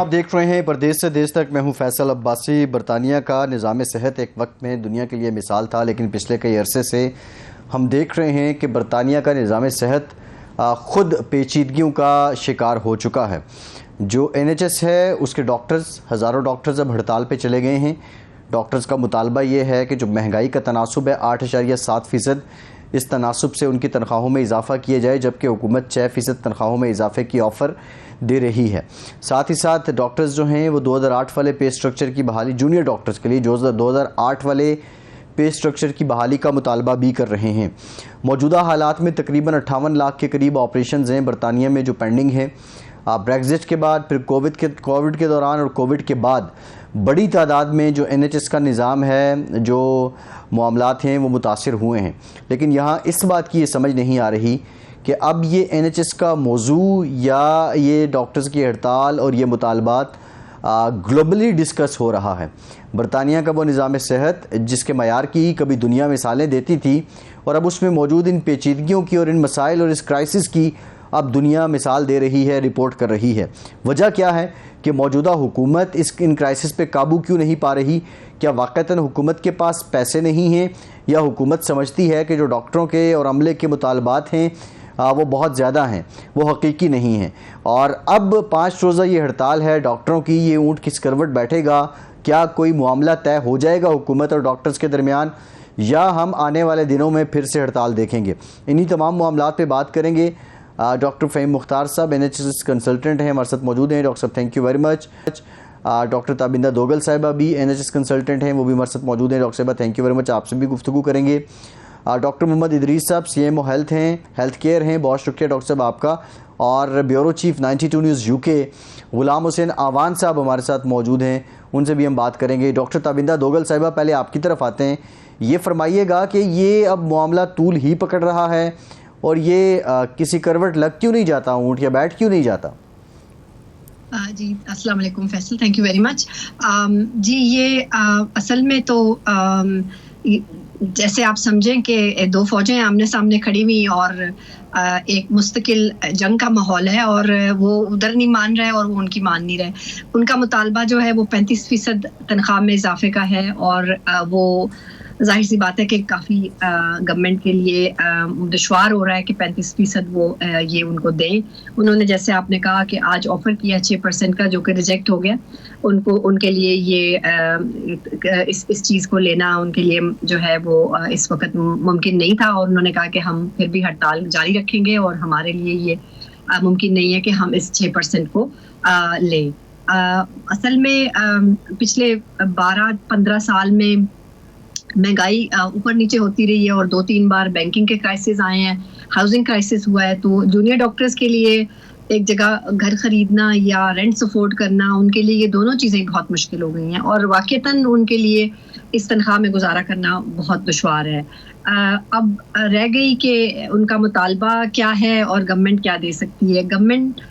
आप देख रहे हैं परदेश से देश तक। मैं हूं फैसल अब्बासी। बरतानिया का निज़ाम सेहत एक वक्त में दुनिया के लिए मिसाल था, लेकिन पिछले कई अरसे से हम देख रहे हैं कि बरतानिया का निज़ाम सेहत ख़ुद पेचीदगियों का शिकार हो चुका है। जो NHS है उसके डॉक्टर्स, हज़ारों डॉक्टर्स अब हड़ताल पे चले गए हैं। डॉक्टर्स का मुतालबा ये है कि जो महंगाई का तनासुब है 8.7%, इस तनासुब से उनकी तनख्वाहों में इजाफ़ा किया जाए, जबकि हुकूमत 6% तनख्वाहों में इजाफे की ऑफ़र दे रही है। साथ ही साथ डॉक्टर्स जो हैं वो 2008 वाले पे स्ट्रक्चर की बहाली, जूनियर डॉक्टर्स के लिए जो 2008 वाले पे स्ट्रक्चर की बहाली का मुतालबा भी कर रहे हैं। मौजूदा हालात में तकरीबन 58 लाख के करीब ऑपरेशन हैं बरतानिया में जो पेंडिंग है। ब्रेग्जिट के बाद, फिर कोविड के दौरान और कोविड के बाद बड़ी तादाद में जो NHS का निज़ाम है, जो मामलात हैं वो मुतासिर हुए हैं। लेकिन यहाँ इस बात की ये समझ नहीं आ रही कि अब ये NHS का मौजू या ये डॉक्टर्स की हड़ताल और ये मुतालबात ग्लोबली डिस्कस हो रहा है। बरतानिया का वो निज़ाम सेहत जिसके मयार की कभी दुनिया मिसालें देती थी, और अब उसमें मौजूद इन पेचीदगियों की और इन मसाइल और इस क्राइसिस की अब दुनिया मिसाल दे रही है, रिपोर्ट कर रही है। वजह क्या है कि मौजूदा हुकूमत इन क्राइसिस पे काबू क्यों नहीं पा रही? क्या वाक़तन हुकूमत के पास पैसे नहीं हैं, या हुकूमत समझती है कि जो डॉक्टरों के और अमले के मुतालबात हैं वो बहुत ज़्यादा हैं, वो हकीकी नहीं हैं? और अब 5 रोज़ा ये हड़ताल है डॉक्टरों की, ये ऊँट किस करवट बैठेगा? क्या कोई मामला तय हो जाएगा हुकूमत और डॉक्टर्स के दरमियान, या हम आने वाले दिनों में फिर से हड़ताल देखेंगे? इन्हीं तमाम मामलात पे बात करेंगे। डॉक्टर फ़हीम मुख्तार साहब NHS कंसल्टेंट हैं, हमारे साथ मौजूद हैं। डॉक्टर साहब thank you very much. Doctor Tabinda Dogal साहिबा भी NHS कंसल्टेंट हैं, वो भी हमारे साथ मौजूद हैं। डॉक्टर साहिबा थैंक यू वेरी मच, आपसे भी गुफ्तगू करेंगे। डॉक्टर मोहम्मद इदरीस साहब CMO हेल्थ हैं, हेल्थ केयर हैं, बहुत शुक्रिया डॉक्टर साहब आपका। और ब्यूरो चीफ 92 न्यूज़ UK ग़ुलाम हुसैन आवान साहब हमारे साथ मौजूद हैं, उनसे भी हम बात करेंगे। डॉक्टर ताबिंदा दोगल साहिबा, पहले आपकी तरफ आते हैं। ये फरमाइएगा कि ये अब मामला तूल ही पकड़ रहा है और ये किसी करवट लग क्यों नहीं जाता, ऊँट या बैठ क्यों नहीं जाता? जी अस्सलाम वालेकुम Faisal, thank you very much. जी ये असल में तो जैसे आप समझें कि दो फौजें आमने सामने खड़ी हुई और एक मुस्तकिल जंग का माहौल है, और वो उधर नहीं मान रहे और वो उनकी मान नहीं रहे। उनका मुतालबा जो है वो 35% तनख्वाह में इजाफे का है, और वो जाहिर सी बात है कि काफ़ी गवर्नमेंट के लिए दुश्वार हो रहा है कि 35% वो ये उनको दें। उन्होंने, जैसे आपने कहा कि आज ऑफ़र किया 6% का, जो कि रिजेक्ट हो गया। उनके लिए ये इस चीज़ को लेना उनके लिए जो है वो इस वक्त मुमकिन नहीं था, और उन्होंने कहा कि हम फिर भी हड़ताल जारी रखेंगे और हमारे लिए ये मुमकिन नहीं है कि हम इस 6% को लें। असल में पिछले 12-15 साल में महंगाई ऊपर नीचे होती रही है, और 2-3 बार बैंकिंग के क्राइसिस आए हैं, हाउसिंग क्राइसिस हुआ है। तो जूनियर डॉक्टर्स के लिए एक जगह घर ख़रीदना या रेंट अफोर्ड करना, उनके लिए ये दोनों चीज़ें बहुत मुश्किल हो गई हैं, और वाक़ईतन उनके लिए इस तनख्वाह में गुजारा करना बहुत दुश्वार है। अब रह गई कि उनका मुतालबा क्या है और गवर्नमेंट क्या दे सकती है। गवर्नमेंट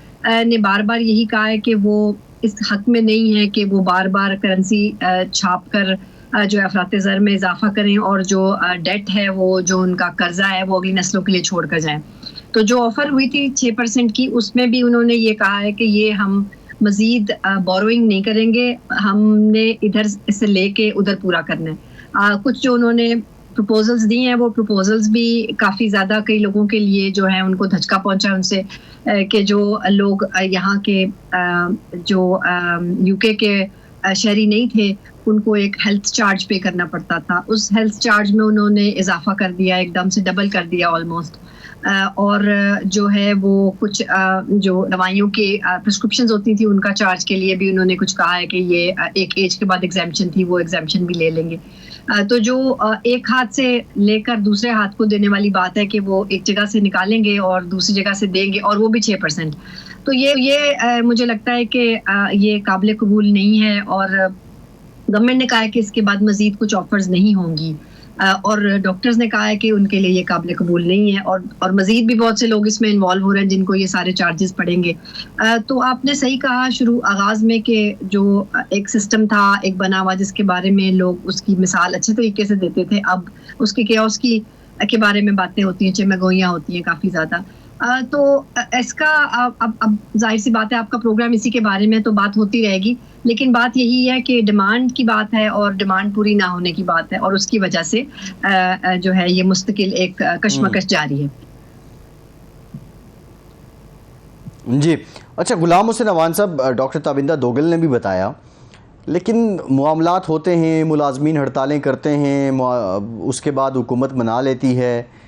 ने बार बार यही कहा है कि वो इस हक़ में नहीं है कि वो बार बार करेंसी छाप कर जो अफरात ज़र में इजाफा करें, और जो डेट है, वो जो उनका कर्जा है, वो अगली नस्लों के लिए छोड़ कर जाएं। तो जो ऑफ़र हुई थी 6% की, उसमें भी उन्होंने ये कहा है कि ये हम मज़ीद बोरोइंग नहीं करेंगे, हमने इधर से लेके उधर पूरा करना है। कुछ जो उन्होंने प्रपोजल्स दी हैं, वो प्रपोजल्स भी काफ़ी ज़्यादा कई लोगों के लिए जो है उनको धचका पहुंचा उनसे, कि जो लोग यहाँ के जो UK के शहरी नहीं थे, उनको एक हेल्थ चार्ज पे करना पड़ता था। उस हेल्थ चार्ज में उन्होंने इजाफा कर दिया, एकदम से डबल कर दिया ऑलमोस्ट। और जो है वो कुछ जो दवाइयों के प्रिस्क्रिप्शंस होती थी, उनका चार्ज के लिए भी उन्होंने कुछ कहा है कि ये एक एज के बाद एग्जेम्पशन थी, वो एग्जेम्पशन भी ले लेंगे। तो जो एक हाथ से लेकर दूसरे हाथ को देने वाली बात है कि वो एक जगह से निकालेंगे और दूसरी जगह से देंगे, और वो भी 6%। तो ये मुझे लगता है कि ये काबिल कबूल नहीं है, और गवर्नमेंट ने कहा है कि इसके बाद मज़ीद कुछ ऑफर्स नहीं होंगी, और डॉक्टर्स ने कहा है कि उनके लिए ये काबिल कबूल नहीं है, और मज़ीद भी बहुत से लोग इसमें इन्वॉल्व हो रहे हैं जिनको ये सारे चार्जेस पड़ेंगे। तो आपने सही कहा शुरू आगाज़ में कि जो एक सिस्टम था, एक बना हुआ, जिसके बारे में लोग उसकी मिसाल अच्छे तरीके से देते थे, अब उसके केओस के बारे में बातें होती हैं, चमगोइयाँ होती हैं काफ़ी ज़्यादा। तो इसका अब जाहिर सी बात है, आपका प्रोग्राम इसी के बारे में तो बात होती रहेगी, लेकिन बात यही है कि डिमांड की बात है और डिमांड पूरी ना होने की बात है, और उसकी वजह से जो है ये मुस्तकिल एक कशमकश जारी है। जी अच्छा, गुलाम हुसैन अवान साहब, डॉक्टर ताबिंदा दोगल ने भी बताया, लेकिन मामलात होते हैं, मुलाजमीन हड़तालें करते हैं, उसके बाद हुकूमत मना लेती है,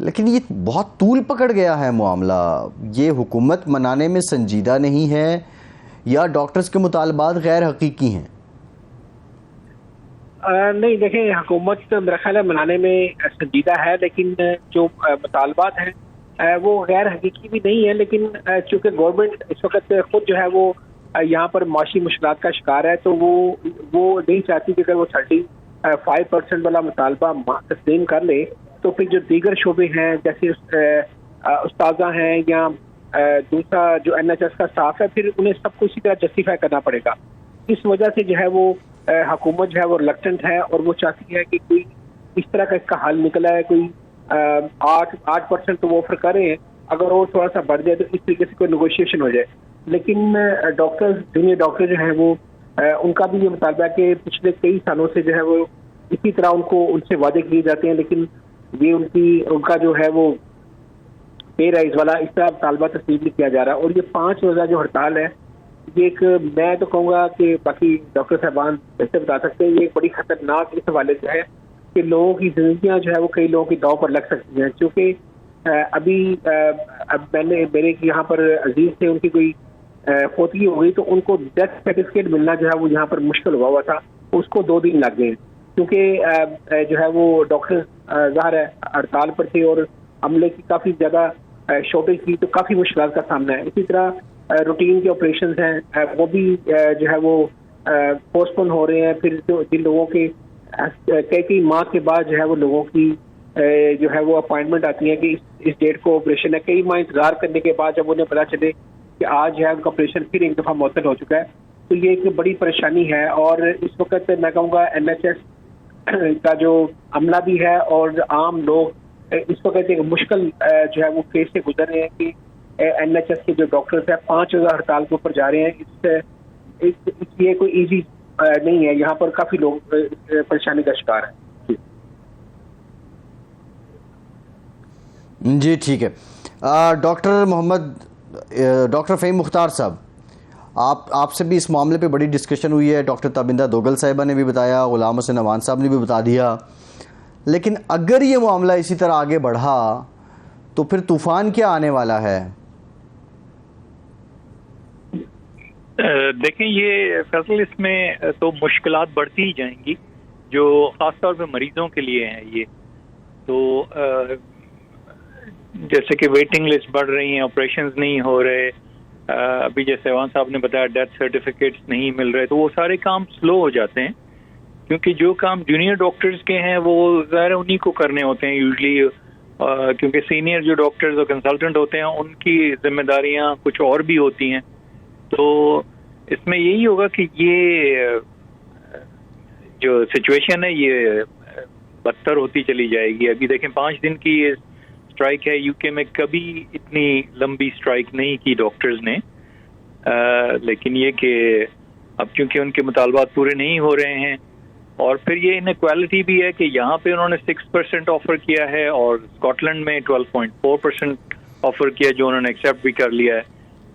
लेकिन ये बहुत तूल पकड़ गया है मामला। ये हुकूमत मनाने में संजीदा नहीं है या डॉक्टर्स के मुतालबात गैर हकीकी हैं? नहीं, देखें, हुकूमत मेरा ख्याल है मनाने में संजीदा है, लेकिन जो मुतालबात हैं वो गैर हकीकी भी नहीं है। लेकिन चूँकि गवर्नमेंट इस वक्त खुद जो है वो यहाँ पर माशी मुश्किलात का शिकार है, तो वो नहीं चाहती कि अगर वो 35% वाला मुतालबा तस्लीम कर ले तो फिर जो दीगर शोबे हैं जैसे उस्ताजा हैं या दूसरा जो NHS का स्टाफ है, फिर उन्हें सबको इसी तरह जस्टिफाई करना पड़ेगा। इस वजह से जो है वो हुकूमत जो है वो रिलक्टेंट है और वो चाहती है कि कोई इस तरह का इसका हल निकला है, कोई 8% तो वो ऑफर करें, अगर वो थोड़ा सा बढ़ जाए तो इस तरीके से कोई नेगोशिएशन हो जाए। लेकिन डॉक्टर्स, जूनियर डॉक्टर जो है वो उनका भी ये मुतालबा है कि पिछले कई सालों से जो है वो इसी तरह उनसे वादे किए जाते हैं, लेकिन ये उनका जो है वो पे राइज वाला इस तरह मुतालबा तस्लीम नहीं किया जा रहा। और ये 5 रोज़ा जो हड़ताल है, ये एक, मैं तो कहूँगा कि बाकी डॉक्टर साहबान ऐसे बता सकते हैं, ये एक बड़ी खतरनाक इस हवाले से है कि लोगों की जिंदगियां जो है वो कई लोगों की दांव पर लग सकती हैं। क्योंकि अब मेरे यहाँ पर अजीज थे, उनकी कोई फोतगी हो गई तो उनको डेथ सर्टिफिकेट मिलना जो है वो यहाँ पर मुश्किल हुआ था, उसको 2 दिन लग गए, क्योंकि जो है वो डॉक्टर ज़ाहिर है हड़ताल पर थे और अमले की काफ़ी ज़्यादा शॉर्टेज थी, तो काफ़ी मुश्किल का सामना है। इसी तरह रूटीन के ऑपरेशन हैं वो भी जो है वो पोस्टपोन हो रहे हैं। फिर जिन लोगों के कई माह के बाद जो है वो लोगों की जो है वो अपॉइंटमेंट आती है कि इस डेट को ऑपरेशन है, कई माह इंतजार करने के बाद जब उन्हें पता चले कि आज जो है उनका ऑपरेशन फिर एक दफ़ा मुअत्तल हो चुका है, तो ये एक बड़ी परेशानी है। और इस वक्त मैं कहूँगा NHS का जो अमला भी है और आम लोग इस वक्त एक मुश्किल जो है वो फेज से गुजर रहे हैं कि NHS के जो डॉक्टर्स हैं 5 रोज़ा हड़ताल के ऊपर जा रहे हैं। ये कोई ईजी नहीं है, यहाँ पर काफ़ी लोग परेशानी का शिकार है। जी ठीक है। डॉक्टर फ़हीम मुख्तार साहब, आपसे भी इस मामले पे बड़ी डिस्कशन हुई है, डॉक्टर ताबिंदा दोगल साहिबा ने भी बताया, गुलाम हुसैन अवान साहब ने भी बता दिया, लेकिन अगर ये मामला इसी तरह आगे बढ़ा तो फिर तूफ़ान क्या आने वाला है? देखें, ये फैसल इसमें तो मुश्किलात बढ़ती ही जाएंगी जो ख़ासतौर पे मरीज़ों के लिए हैं। ये तो जैसे कि वेटिंग लिस्ट बढ़ रही हैं, ऑपरेशंस नहीं हो रहे, अभी जैसे अवान साहब ने बताया डेथ सर्टिफिकेट्स नहीं मिल रहे, तो वो सारे काम स्लो हो जाते हैं, क्योंकि जो काम जूनियर डॉक्टर्स के हैं वो ज़ाहिर उन्हीं को करने होते हैं यूजली, क्योंकि सीनियर जो डॉक्टर्स और कंसल्टेंट होते हैं उनकी जिम्मेदारियां कुछ और भी होती हैं। तो इसमें यही होगा कि ये जो सिचुएशन है ये बदतर होती चली जाएगी। अभी देखें 5 दिन की ये स्ट्राइक है, यूके में कभी इतनी लंबी स्ट्राइक नहीं की डॉक्टर्स ने, लेकिन ये कि अब चूंकि उनके मुतालबात पूरे नहीं हो रहे हैं, और फिर ये इनइक्वालिटी भी है कि यहाँ पे उन्होंने 6% ऑफर किया है और स्कॉटलैंड में 12.4% ऑफर किया जो उन्होंने एक्सेप्ट भी कर लिया है।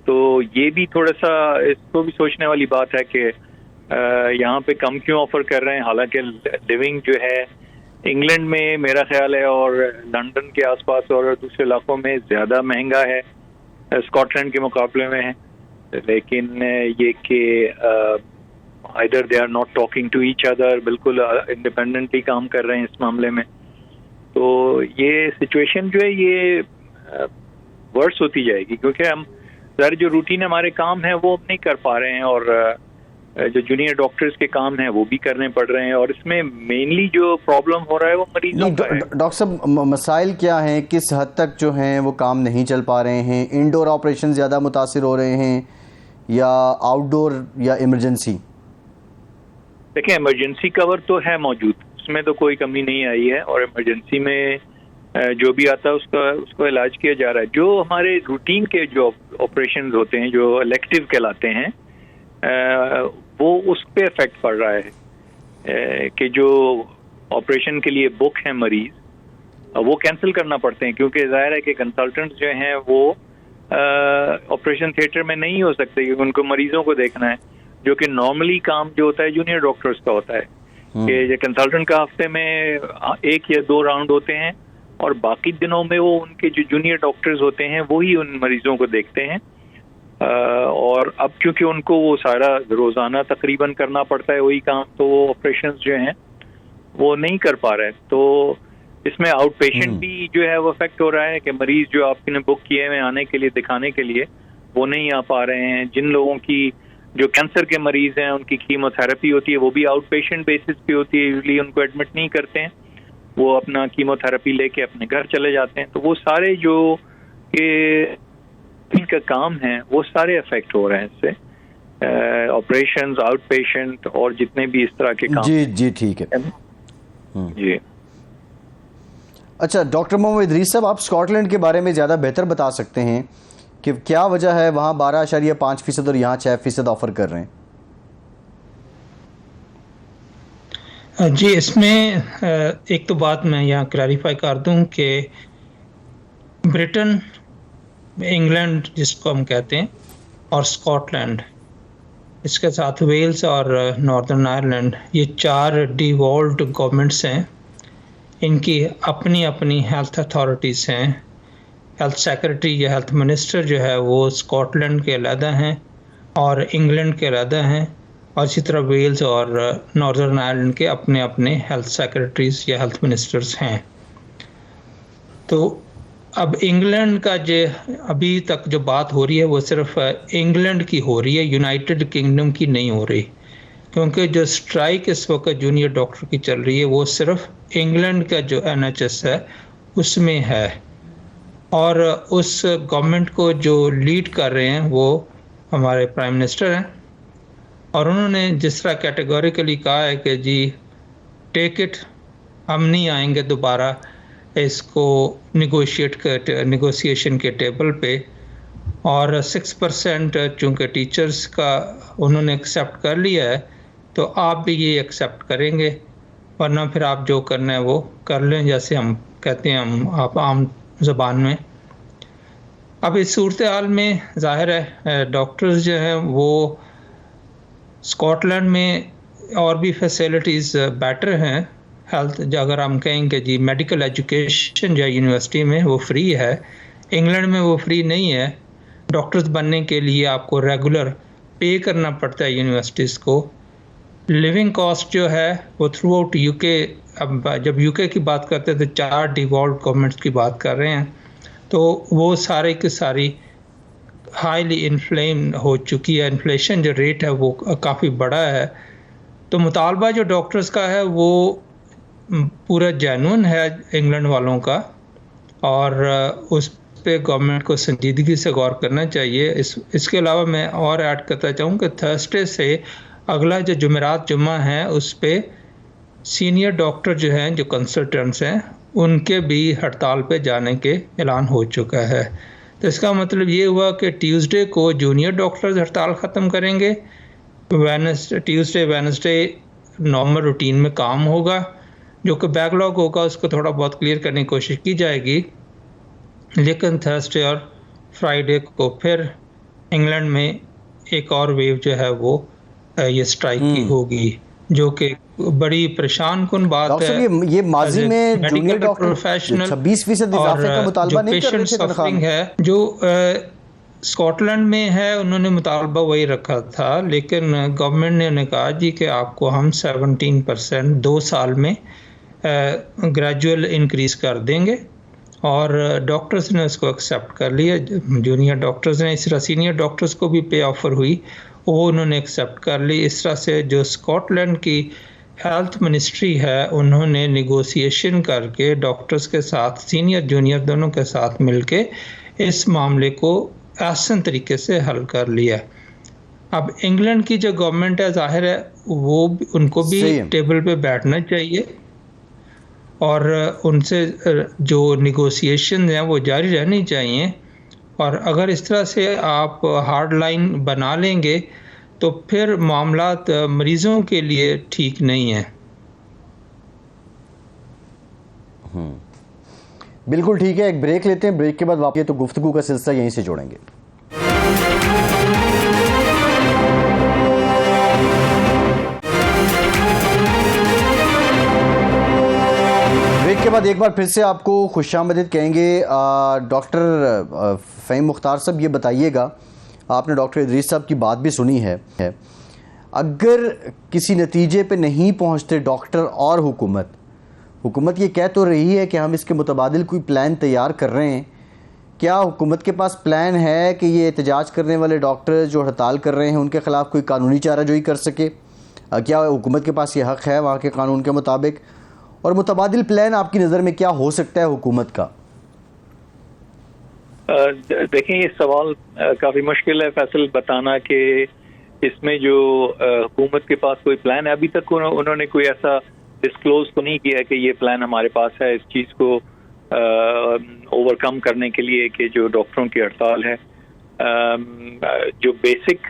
तो ये भी थोड़ा सा इसको भी सोचने वाली बात है कि यहाँ पे कम क्यों ऑफर कर रहे हैं, हालांकि लिविंग जो है इंग्लैंड में मेरा ख्याल है और लंदन के आसपास और दूसरे इलाकों में ज़्यादा महंगा है, स्कॉटलैंड के मुकाबले में है। लेकिन ये कि either they are not talking to each other, बिल्कुल इंडिपेंडेंटली काम कर रहे हैं इस मामले में। तो ये सिचुएशन जो है ये वर्स होती जाएगी, क्योंकि हम ज़रा जो रूटीन हमारे काम है वो नहीं कर पा रहे हैं और जो जूनियर डॉक्टर्स के काम हैं वो भी करने पड़ रहे हैं, और इसमें मेनली जो प्रॉब्लम हो रहा है वो मरीजों का है। डॉक्टर साहब, मसाइल क्या हैं, किस हद तक जो हैं वो काम नहीं चल पा रहे हैं? इंडोर ऑपरेशन ज़्यादा मुतासिर हो रहे हैं या आउटडोर या इमरजेंसी? देखिए, इमरजेंसी कवर तो है मौजूद, उसमें तो कोई कमी नहीं आई है, और इमरजेंसी में जो भी आता है उसको इलाज किया जा रहा है। जो हमारे रूटीन के जो ऑपरेशंस होते हैं, जो इलेक्टिव कहलाते हैं, वो उस पे इफेक्ट पड़ रहा है कि जो ऑपरेशन के लिए बुक है मरीज, वो कैंसिल करना पड़ते हैं, क्योंकि जाहिर है कि कंसल्टेंट्स जो हैं वो ऑपरेशन थिएटर में नहीं हो सकते, क्योंकि उनको मरीजों को देखना है, जो कि नॉर्मली काम जो होता है जूनियर डॉक्टर्स का होता है कि कंसल्टेंट का हफ्ते में 1 या 2 राउंड होते हैं, और बाकी दिनों में वो उनके जो जूनियर डॉक्टर्स होते हैं वही उन मरीजों को देखते हैं। और अब क्योंकि उनको वो सारा रोजाना तकरीबन करना पड़ता है वही काम, तो वो ऑपरेशंस जो हैं वो नहीं कर पा रहे। तो इसमें आउट पेशेंट भी जो है वो अफेक्ट हो रहा है कि मरीज जो आपने बुक किए हुए आने के लिए, दिखाने के लिए, वो नहीं आ पा रहे हैं। जिन लोगों की जो कैंसर के मरीज हैं उनकी कीमोथेरेपी होती है वो भी आउट पेशेंट बेसिस पे होती है, यूजली उनको एडमिट नहीं करते हैं, वो अपना कीमोथेरेपी लेके अपने घर चले जाते हैं। तो वो सारे जो इनका काम है वो सारे अफेक्ट हो रहे हैं इससे, ऑपरेशंस, आउट पेशेंट और जितने भी इस तरह के काम। जी ठीक है जी। अच्छा डॉक्टर मोहम्मद इदरीस साहब, आप स्कॉटलैंड के बारे में ज़्यादा बेहतर बता सकते हैं कि क्या वजह है वहाँ 12.5% और यहाँ 6% ऑफर कर रहे हैं? जी, इसमें एक तो बात मैं यहाँ क्लैरिफाई कर दूं कि ब्रिटेन, इंग्लैंड जिसको हम कहते हैं, और स्कॉटलैंड, इसके साथ वेल्स और नॉर्दर्न आयरलैंड, ये 4 डिवॉल्व्ड गवर्नमेंट्स हैं। इनकी अपनी अपनी हेल्थ अथॉरिटीज़ हैं। हेल्थ सेक्रेटरी या हेल्थ मिनिस्टर जो है वो स्कॉटलैंड के अलहदा हैं और इंग्लैंड के अलहदा हैं, और इसी तरह वेल्स और नॉर्दर्न आयरलैंड के अपने अपने हेल्थ सेक्रेटरीज या हेल्थ मिनिस्टर्स हैं। तो अब इंग्लैंड का जो अभी तक जो बात हो रही है वो सिर्फ इंग्लैंड की हो रही है, यूनाइटेड किंगडम की नहीं हो रही, क्योंकि जो स्ट्राइक इस वक्त जूनियर डॉक्टर की चल रही है वो सिर्फ इंग्लैंड का जो NHS है उसमें है, और उस गवर्नमेंट को जो लीड कर रहे हैं वो हमारे प्राइम मिनिस्टर हैं, और उन्होंने जिस तरह कैटेगोरिकली कहा है कि जी टेक इट, हम नहीं आएंगे दोबारा इसको निगोशिएशन के टेबल पे, और 6% चूँकि टीचर्स का उन्होंने एक्सेप्ट कर लिया है तो आप भी ये एक्सेप्ट करेंगे, वरना फिर आप जो करना है वो कर लें, जैसे हम कहते हैं हम आप आम ज़बान में। अब इस सूरत हाल में ज़ाहिर है डॉक्टर्स जो हैं वो स्कॉटलैंड में और भी फैसिलिटीज़ बेटर हैं। हेल्थ अगर हम कहेंगे जी मेडिकल एजुकेशन जो यूनिवर्सिटी में वो फ्री है, इंग्लैंड में वो फ्री नहीं है। डॉक्टर्स बनने के लिए आपको रेगुलर पे करना पड़ता है यूनिवर्सिटीज़ को। लिविंग कॉस्ट जो है वो थ्रू आउट यूके, अब जब यूके की बात करते हैं तो 4 डिवॉल्व्ड गवर्नमेंट्स की बात कर रहे हैं, तो वो सारे की सारी हाईली इन्फ्लेम हो चुकी है, इन्फ्लेशन जो रेट है वो काफ़ी बड़ा है। तो मुतालबा जो डॉक्टर्स का है वो पूरा जेन्युइन है इंग्लैंड वालों का, और उस पे गवर्नमेंट को संजीदगी से गौर करना चाहिए। इसके अलावा मैं और ऐड करना चाहूँ कि थर्सडे से अगला जो जुमेरात जुम्मा है उस पे सीनियर डॉक्टर जो हैं, जो कंसल्टेंट्स हैं, उनके भी हड़ताल पे जाने के ऐलान हो चुका है। तो इसका मतलब ये हुआ कि ट्यूसडे को जूनियर डॉक्टर्स हड़ताल ख़त्म करेंगे, ट्यूसडे वेडनेसडे नॉर्मल रूटीन में काम होगा, जो कि बैकलॉग होगा उसको थोड़ा बहुत क्लियर करने की कोशिश की जाएगी, लेकिन थर्सडे और फ्राइडे को फिर इंग्लैंड में एक और वेव जो है वो ये स्ट्राइक की होगी, जो कि बड़ी परेशान कुन बात है। ये माजी में जूनियर डॉक्टर प्रोफेशनल 26% इजाफे का मुतालबा नहीं कर रहे थे तनख्वाह में है, जो स्कॉटलैंड में है, उन्होंने मुतालबा वही रखा था, लेकिन गवर्नमेंट ने उन्हें कहा जी कि आपको हम 17% 2 साल में ग्रेजुअल इंक्रीज कर देंगे, और डॉक्टर्स ने उसको एक्सेप्ट कर लिया। जूनियर डॉक्टर्स ने, इस तरह सीनियर डॉक्टर्स को भी पे ऑफर हुई, वो उन्होंने एक्सेप्ट कर ली। इस तरह से जो स्कॉटलैंड की हेल्थ मिनिस्ट्री है उन्होंने निगोशिएशन करके डॉक्टर्स के साथ, सीनियर जूनियर दोनों के साथ मिलके इस मामले को आसान तरीके से हल कर लिया। अब इंग्लैंड की जो गवर्नमेंट है, जाहिर है वो उनको भी टेबल पे बैठना चाहिए, और उनसे जो निगोशिएशन हैं वो जारी रहनी चाहिए। और अगर इस तरह से आप हार्ड लाइन बना लेंगे तो फिर मामलात मरीज़ों के लिए ठीक नहीं है। बिल्कुल ठीक है, एक ब्रेक लेते हैं, ब्रेक के बाद वापस तो गुफ्तगू का सिलसिला यहीं से जोड़ेंगे। ब्रेक के बाद एक बार फिर से आपको खुशामदीद कहेंगे। डॉक्टर फ़हीम मुख्तार साहब, ये बताइएगा, आपने डॉक्टर इदरीस साहब की बात भी सुनी है, अगर किसी नतीजे पे नहीं पहुंचते डॉक्टर और हुकूमत ये कह तो रही है कि हम इसके मुतबादिल कोई प्लान तैयार कर रहे हैं, क्या हुकूमत के पास प्लान है कि ये एहतजाज करने वाले डॉक्टर जो हड़ताल कर रहे हैं उनके ख़िलाफ़ कोई कानूनी चाराजोई कर सके? क्या हुकूमत के पास ये हक़ है वहाँ के कानून के मुताबिक? और मुतबादिल प्लान आपकी नज़र में क्या हो सकता है हुकूमत का? देखें, ये सवाल काफ़ी मुश्किल है फैसल बताना कि इसमें जो हुकूमत के पास कोई प्लान है। अभी तक उन्होंने कोई ऐसा डिस्क्लोज तो नहीं किया कि ये प्लान हमारे पास है इस चीज़ को ओवरकम करने के लिए कि जो डॉक्टरों की हड़ताल है। जो बेसिक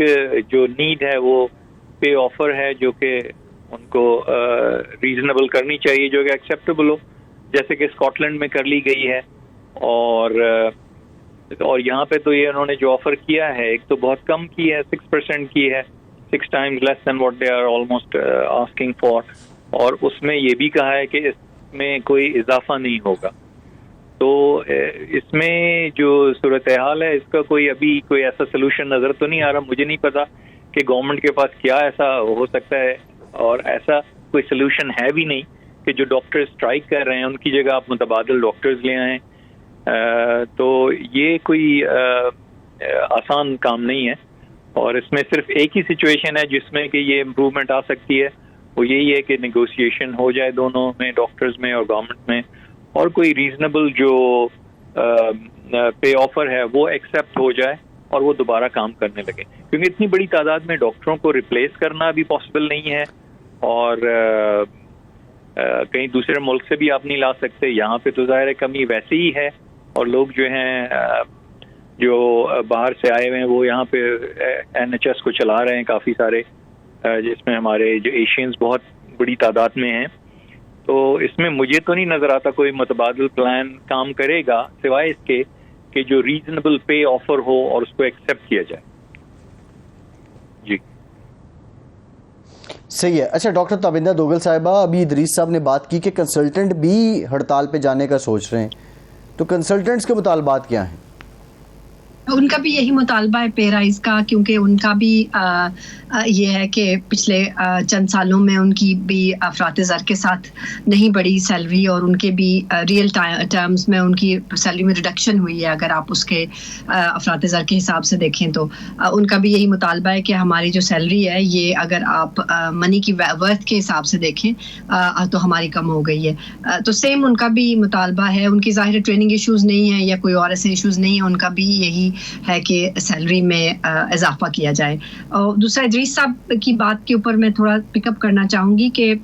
जो नीड है वो पे ऑफर है जो कि उनको रीजनेबल करनी चाहिए, जो कि एक्सेप्टेबल हो, जैसे कि स्कॉटलैंड में कर ली गई है। और यहाँ पे तो ये उन्होंने जो ऑफर किया है, एक तो बहुत कम की है, 6% की है, 6 times less than what they are almost asking for. और उसमें ये भी कहा है कि इसमें कोई इजाफा नहीं होगा। तो इसमें जो सूरत हाल है इसका अभी कोई ऐसा सोल्यूशन नज़र तो नहीं आ रहा। मुझे नहीं पता कि गवर्नमेंट के पास क्या ऐसा हो सकता है, और ऐसा कोई सोल्यूशन है भी नहीं कि जो डॉक्टर्स स्ट्राइक कर रहे हैं उनकी जगह आप मुतबादिल डॉक्टर्स ले आएँ। तो ये कोई आसान काम नहीं है, और इसमें सिर्फ एक ही सिचुएशन है जिसमें कि ये इम्प्रूवमेंट आ सकती है, वो यही है कि नेगोशिएशन हो जाए दोनों में, डॉक्टर्स में और गवर्नमेंट में, और कोई रीजनेबल जो पे ऑफर है वो एक्सेप्ट हो जाए और वो दोबारा काम करने लगे। क्योंकि इतनी बड़ी तादाद में डॉक्टरों को रिप्लेस करना भी पॉसिबल नहीं है, और कहीं दूसरे मुल्क से भी आप नहीं ला सकते। यहाँ पे तो ज़ाहिर है कमी वैसे ही है, और लोग जो हैं जो बाहर से आए हुए हैं वो यहाँ पे NHS को चला रहे हैं काफ़ी सारे, जिसमें हमारे जो एशियंस बहुत बड़ी तादाद में हैं। तो इसमें मुझे तो नहीं नज़र आता कोई मुतबादिल प्लान काम करेगा, सिवाय इसके कि जो रीजनेबल पे ऑफर हो और उसको एक्सेप्ट किया जाए। जी सही है। अच्छा डॉक्टर ताबिंदा दोगल साहिबा, अभी इदरीस साहब ने बात की कि कंसल्टेंट भी हड़ताल पे जाने का सोच रहे हैं, तो कंसल्टेंट्स के मुतालबात क्या हैं? उनका भी यही मुतालबा है पे राइज का, क्योंकि उनका भी ये है कि पिछले चंद सालों में उनकी भी अफरात ज़र के साथ नहीं बढ़ी सैलरी, और उनके भी रियल टर्म्स में उनकी सैलरी में रिडक्शन हुई है। अगर आप उसके अफरात ज़र के हिसाब से देखें तो उनका भी यही मुतालबा है कि हमारी जो सैलरी है ये अगर आप मनी की वर्थ के हिसाब से देखें तो हमारी कम हो गई है। तो सेम उनका भी मुतालबा है। उनकी ज़ाहिर ट्रेनिंग इश्यूज़ नहीं है या कोई और ऐसे इश्यूज़ नहीं है, उनका भी यही है कि सैलरी में इजाफा किया जाए। और दूसरा इदरीस साहब की बात के ऊपर मैं थोड़ा पिकअप करना चाहूँगी कि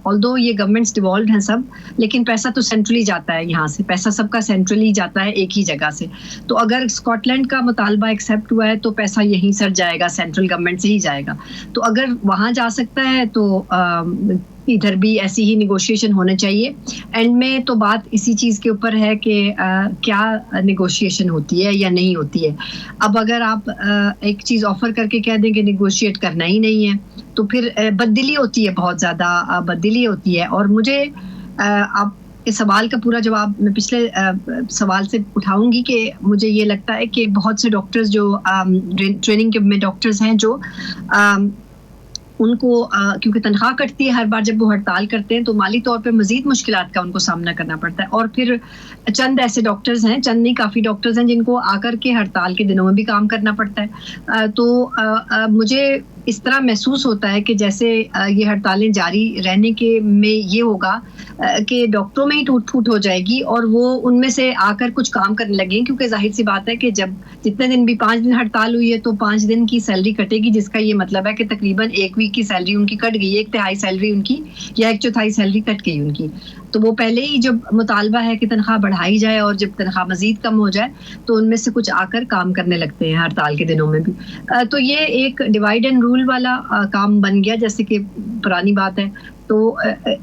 ऑल्दो ये गवर्नमेंट्स डिवॉल्व हैं सब, लेकिन पैसा तो सेंट्रली जाता है, यहाँ से पैसा सबका सेंट्रली जाता है एक ही जगह से। तो अगर स्कॉटलैंड का मुतालबा एक्सेप्ट हुआ है तो पैसा यहीं सर जाएगा, सेंट्रल गवर्नमेंट से ही जाएगा। तो अगर वहाँ जा सकता है तो इधर भी ऐसी ही निगोशिएशन होने चाहिए। एंड में तो बात इसी चीज़ के ऊपर है कि क्या निगोशिएशन होती है या नहीं होती है। अब अगर आप एक चीज़ ऑफर करके कह दें कि निगोशिएट करना ही नहीं है तो फिर बददिली होती है, बहुत ज़्यादा बददिली होती है। और मुझे आप इस सवाल का पूरा जवाब मैं पिछले सवाल से उठाऊंगी कि मुझे ये लगता है कि बहुत से डॉक्टर्स जो ट्रेनिंग के में डॉक्टर्स हैं जो उनको क्योंकि तनख्वाह कटती है हर बार जब वो हड़ताल करते हैं, तो माली तौर पे मजीद मुश्किलात का उनको सामना करना पड़ता है। और फिर चंद ऐसे डॉक्टर्स हैं, चंद नहीं काफ़ी डॉक्टर्स हैं जिनको आकर के हड़ताल के दिनों में भी काम करना पड़ता है। तो मुझे इस तरह महसूस होता है कि जैसे ये हड़तालें जारी रहने के में ये होगा कि डॉक्टरों में ही टूट फूट हो जाएगी और वो उनमें से आकर कुछ काम करने लगेंगे। क्योंकि जाहिर सी बात है कि जब जितने दिन भी 5 दिन हड़ताल हुई है तो 5 दिन की सैलरी कटेगी, जिसका ये मतलब है कि तकरीबन 1 वीक की सैलरी उनकी कट गई, 1/3 सैलरी उनकी या 1/4 सैलरी कट गई उनकी। तो वो पहले ही जब मुतालबा है कि तनख्वाह बढ़ाई जाए और जब तनख्वाह मजीद कम हो जाए तो उनमें से कुछ आकर काम करने लगते हैं हड़ताल के दिनों में भी। तो ये एक डिवाइड एंड रूल वाला काम बन गया, जैसे कि पुरानी बात है। तो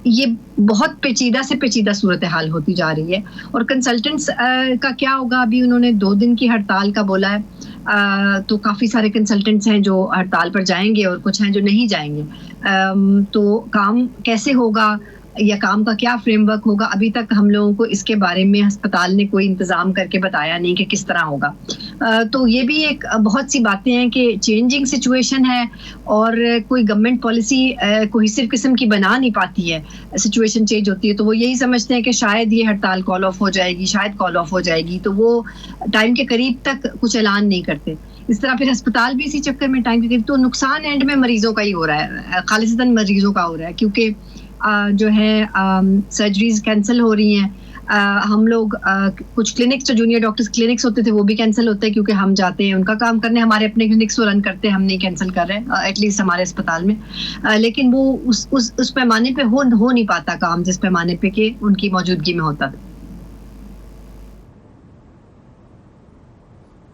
ये बहुत पेचीदा से पेचीदा सूरत हाल होती जा रही है। और कंसल्टेंट्स का क्या होगा, अभी उन्होंने 2 दिन की हड़ताल का बोला है, तो काफ़ी सारे कंसल्टेंट्स हैं जो हड़ताल पर जाएंगे और कुछ हैं जो नहीं जाएंगे। तो काम कैसे होगा या काम का क्या फ्रेमवर्क होगा, अभी तक हम लोगों को इसके बारे में अस्पताल ने कोई इंतज़ाम करके बताया नहीं कि किस तरह होगा। तो ये भी एक बहुत सी बातें हैं कि चेंजिंग सिचुएशन है और कोई गवर्नमेंट पॉलिसी कोहेसिव किस्म की बना नहीं पाती है। सिचुएशन चेंज होती है तो वो यही समझते हैं कि शायद ये हड़ताल कॉल ऑफ हो जाएगी, शायद कॉल ऑफ हो जाएगी, तो वो टाइम के करीब तक कुछ ऐलान नहीं करते। इस तरह फिर अस्पताल भी इसी चक्कर में टाइम के करीब, तो नुकसान एंड में मरीजों का ही हो रहा है, खालिसतन मरीजों का हो रहा है, क्योंकि जो है सर्जरीज कैंसिल हो रही हैं। हम लोग कुछ क्लिनिक्स, जो जूनियर डॉक्टर्स क्लिनिक्स होते थे वो भी कैंसिल होते हैं, क्योंकि हम जाते हैं उनका काम करने, हमारे अपने क्लिनिक्स वो रन करते हैं, हम नहीं कैंसिल कर रहे हैं एटलीस्ट हमारे अस्पताल में। लेकिन वो उस पैमाने पे हो नहीं पाता काम जिस पैमाने पे कि उनकी मौजूदगी में होता था।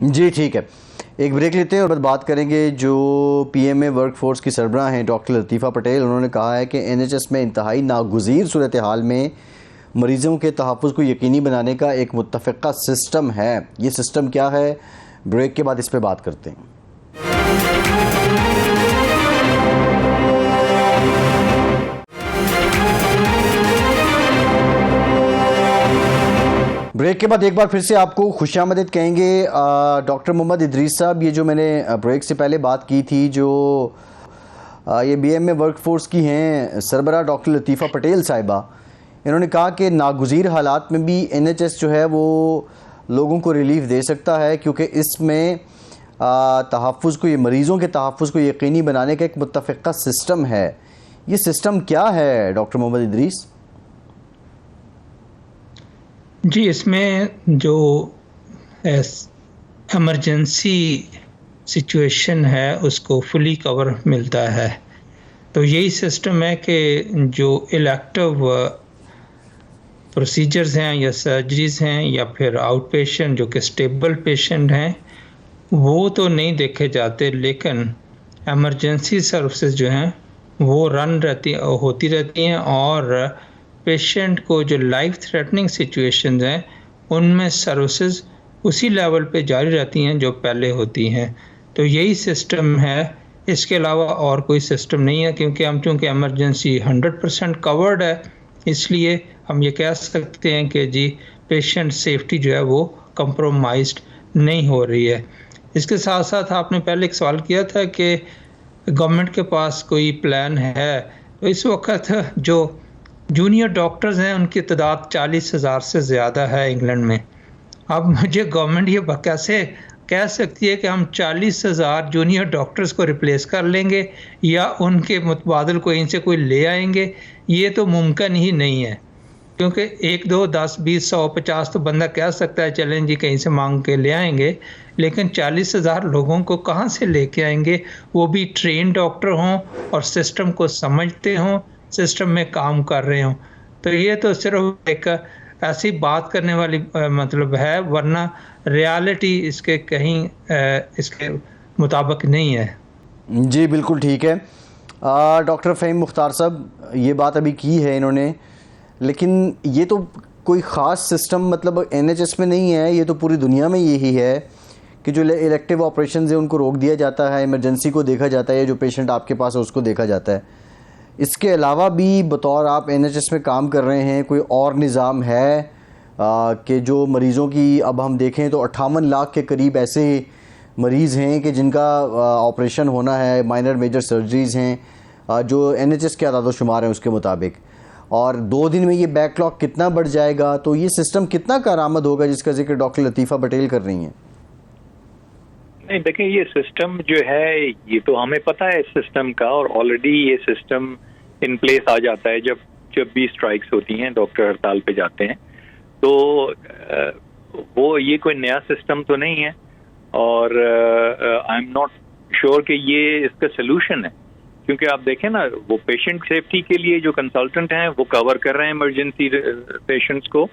जी ठीक है, एक ब्रेक लेते हैं और बाद बात करेंगे जो पीएमए वर्कफोर्स की सरबराह हैं डॉक्टर लतीफ़ा पटेल। उन्होंने कहा है कि एनएचएस में इंतहाई नागुज़ीर सूरत हाल में मरीज़ों के तहफ़्फ़ुज़ को यकीनी बनाने का एक मुत्तफ़िक़ा सिस्टम है। ये सिस्टम क्या है, ब्रेक के बाद इस पर बात करते हैं। ब्रेक के बाद एक बार फिर से आपको खुशामदीद कहेंगे। डॉक्टर मोहम्मद इदरीस साहब, ये जो मैंने ब्रेक से पहले बात की थी, जो ये बीएमए वर्कफोर्स की हैं सरबराह डॉक्टर लतीफ़ा पटेल साहिबा, इन्होंने कहा कि नागुज़ीर हालात में भी एनएचएस जो है वो लोगों को रिलीफ दे सकता है, क्योंकि इसमें तहफ़्फ़ुज़ को, ये मरीज़ों के तहफ़्फ़ुज़ को यकीनी बनाने का एक मुत्तफ़िक़ा सिस्टम है। ये सिस्टम क्या है डॉक्टर मोहम्मद इदरीस? जी, इसमें जो एमरजेंसी सिचुएशन है उसको फुली कवर मिलता है। तो यही सिस्टम है कि जो इलेक्टिव प्रोसीजर्स हैं या सर्जरीज हैं या फिर आउट पेशेंट जो कि स्टेबल पेशेंट हैं वो तो नहीं देखे जाते, लेकिन एमरजेंसी सर्विसेज जो हैं वो होती रहती हैं और पेशेंट को जो लाइफ थ्रेटनिंग सिचुएशंस हैं उनमें सर्विसेज उसी लेवल पे जारी रहती हैं जो पहले होती हैं। तो यही सिस्टम है, इसके अलावा और कोई सिस्टम नहीं है, क्योंकि हम चूँकि एमरजेंसी 100% कवर्ड है, इसलिए हम ये कह सकते हैं कि जी पेशेंट सेफ्टी जो है वो कंप्रोमाइज्ड नहीं हो रही है। इसके साथ साथ आपने पहले एक सवाल किया था कि गवर्नमेंट के पास कोई प्लान है। तो इस वक्त जो जूनियर डॉक्टर्स हैं उनकी तादाद 40,000 से ज़्यादा है इंग्लैंड में। अब मुझे गवर्नमेंट ये कैसे कह सकती है कि हम 40,000 जूनियर डॉक्टर्स को रिप्लेस कर लेंगे या उनके मुतबादल को इनसे कोई ले आएंगे? ये तो मुमकिन ही नहीं है, क्योंकि 1, 2, 10, 20, 100, 50 तो बंदा कह सकता है चलें जी कहीं से मांग के ले आएंगे, लेकिन 40,000 लोगों को कहाँ से लेके आएंगे? वो भी ट्रेन डॉक्टर हों और सिस्टम को समझते हों, सिस्टम में काम कर रहे हों। तो ये तो सिर्फ एक ऐसी बात करने वाली मतलब है, वरना रियलिटी इसके कहीं इसके मुताबिक नहीं है। जी बिल्कुल ठीक है। डॉक्टर फ़हीम मुख्तार साहब, ये बात अभी की है इन्होंने, लेकिन ये तो कोई ख़ास सिस्टम मतलब एनएचएस में नहीं है, ये तो पूरी दुनिया में यही है कि जो इलेक्टिव ऑपरेशन है उनको रोक दिया जाता है, इमरजेंसी को देखा जाता है, जो पेशेंट आपके पास है उसको देखा जाता है। इसके अलावा भी बतौर आप एनएचएस में काम कर रहे हैं, कोई और निज़ाम है कि जो मरीज़ों की, अब हम देखें तो 58 लाख के करीब ऐसे मरीज़ हैं कि जिनका ऑपरेशन होना है, माइनर मेजर सर्जरीज़ हैं जो एनएचएस के आदाद-ओ-शुमार हैं उसके मुताबिक, और 2 दिन में ये बैकलॉग कितना बढ़ जाएगा, तो ये सिस्टम कितना कारआमद होगा जिसका जिक्र डॉक्टर लतीफ़ा पटेल कर रही हैं? नहीं, देखिए ये सिस्टम जो है ये तो हमें पता है इस सिस्टम का, और ऑलरेडी ये सिस्टम इन प्लेस आ जाता है जब भी स्ट्राइक्स होती हैं, डॉक्टर हड़ताल पे जाते हैं, तो वो ये कोई नया सिस्टम तो नहीं है, और आई एम नॉट श्योर कि ये इसका सलूशन है, क्योंकि आप देखें ना, वो पेशेंट सेफ्टी के लिए जो कंसल्टेंट हैं वो कवर कर रहे हैं इमरजेंसी पेशेंट्स को,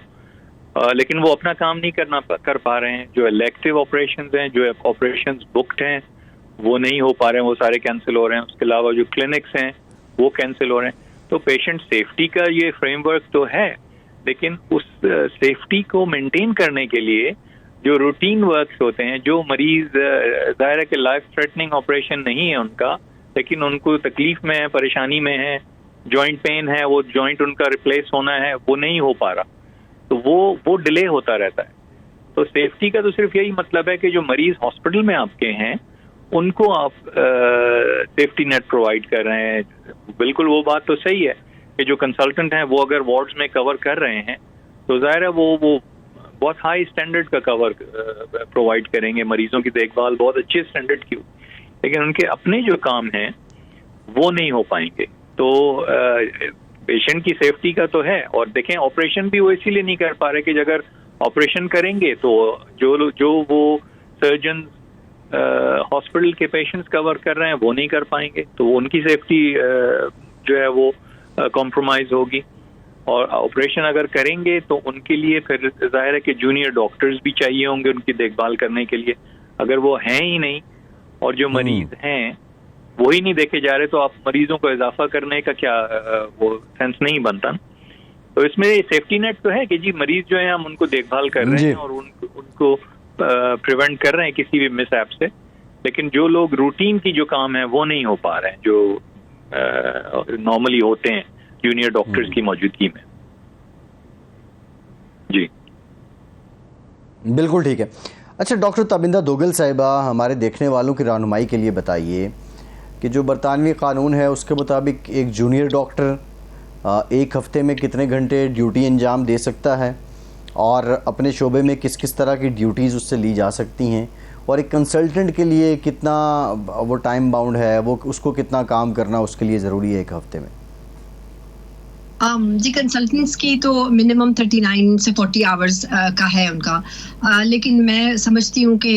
लेकिन वो अपना काम नहीं कर पा रहे हैं। जो इलेक्टिव ऑपरेशंस हैं, जो ऑपरेशंस बुक्ड हैं, वो नहीं हो पा रहे हैं, वो सारे कैंसिल हो रहे हैं। उसके अलावा जो क्लिनिक्स हैं वो कैंसिल हो रहे हैं। तो पेशेंट सेफ्टी का ये फ्रेमवर्क तो है, लेकिन उस सेफ्टी को मेंटेन करने के लिए जो रूटीन वर्क्स होते हैं, जो मरीज जाहिर है कि लाइफ थ्रेटनिंग ऑपरेशन नहीं है उनका, लेकिन उनको तकलीफ में है, परेशानी में है, जॉइंट पेन है, वो जॉइंट उनका रिप्लेस होना है, वो नहीं हो पा रहा, तो वो डिले होता रहता है। तो सेफ्टी का तो सिर्फ यही मतलब है कि जो मरीज हॉस्पिटल में आपके हैं उनको आप सेफ्टी नेट प्रोवाइड कर रहे हैं। बिल्कुल वो बात तो सही है कि जो कंसल्टेंट हैं वो अगर वार्ड्स में कवर कर रहे हैं तो जाहिर है वो बहुत हाई स्टैंडर्ड का कवर प्रोवाइड करेंगे, मरीजों की देखभाल बहुत अच्छे स्टैंडर्ड की, लेकिन उनके अपने जो काम हैं वो नहीं हो पाएंगे। तो पेशेंट की सेफ्टी का तो है, और देखें ऑपरेशन भी वो इसीलिए नहीं कर पा रहे कि अगर ऑपरेशन करेंगे तो जो वो सर्जन हॉस्पिटल के पेशेंट्स कवर कर रहे हैं वो नहीं कर पाएंगे, तो उनकी सेफ्टी जो है वो कॉम्प्रोमाइज होगी। और ऑपरेशन अगर करेंगे तो उनके लिए फिर जाहिर है कि जूनियर डॉक्टर्स भी चाहिए होंगे उनकी देखभाल करने के लिए। अगर वो हैं ही नहीं और जो मरीज हैं वो ही नहीं देखे जा रहे, तो आप मरीजों को इजाफा करने का क्या वो सेंस नहीं बनता। तो इसमें सेफ्टी नेट तो है कि जी मरीज जो है हम उनको देखभाल कर रहे हैं और उनको प्रिवेंट कर रहे हैं किसी भी मिसहैप से, लेकिन जो लोग रूटीन की जो काम है वो नहीं हो पा रहे हैं, जो नॉर्मली होते हैं जूनियर डॉक्टर्स की मौजूदगी में। जी बिल्कुल ठीक है। अच्छा डॉक्टर ताबिंदा दोगल साहिबा, हमारे देखने वालों की रहनुमाई के लिए बताइए कि जो बरतानवी कानून है उसके मुताबिक एक जूनियर डॉक्टर एक हफ्ते में कितने घंटे ड्यूटी अंजाम दे सकता है और अपने शोबे में किस किस तरह की ड्यूटीज़ उससे ली जा सकती हैं, और एक कंसल्टेंट के लिए कितना वो टाइम बाउंड है, वो उसको कितना काम करना उसके लिए ज़रूरी है एक हफ्ते में? जी कंसल्टेंट्स की तो मिनिमम 39 से 40 आवर्स का है उनका, लेकिन मैं समझती हूँ कि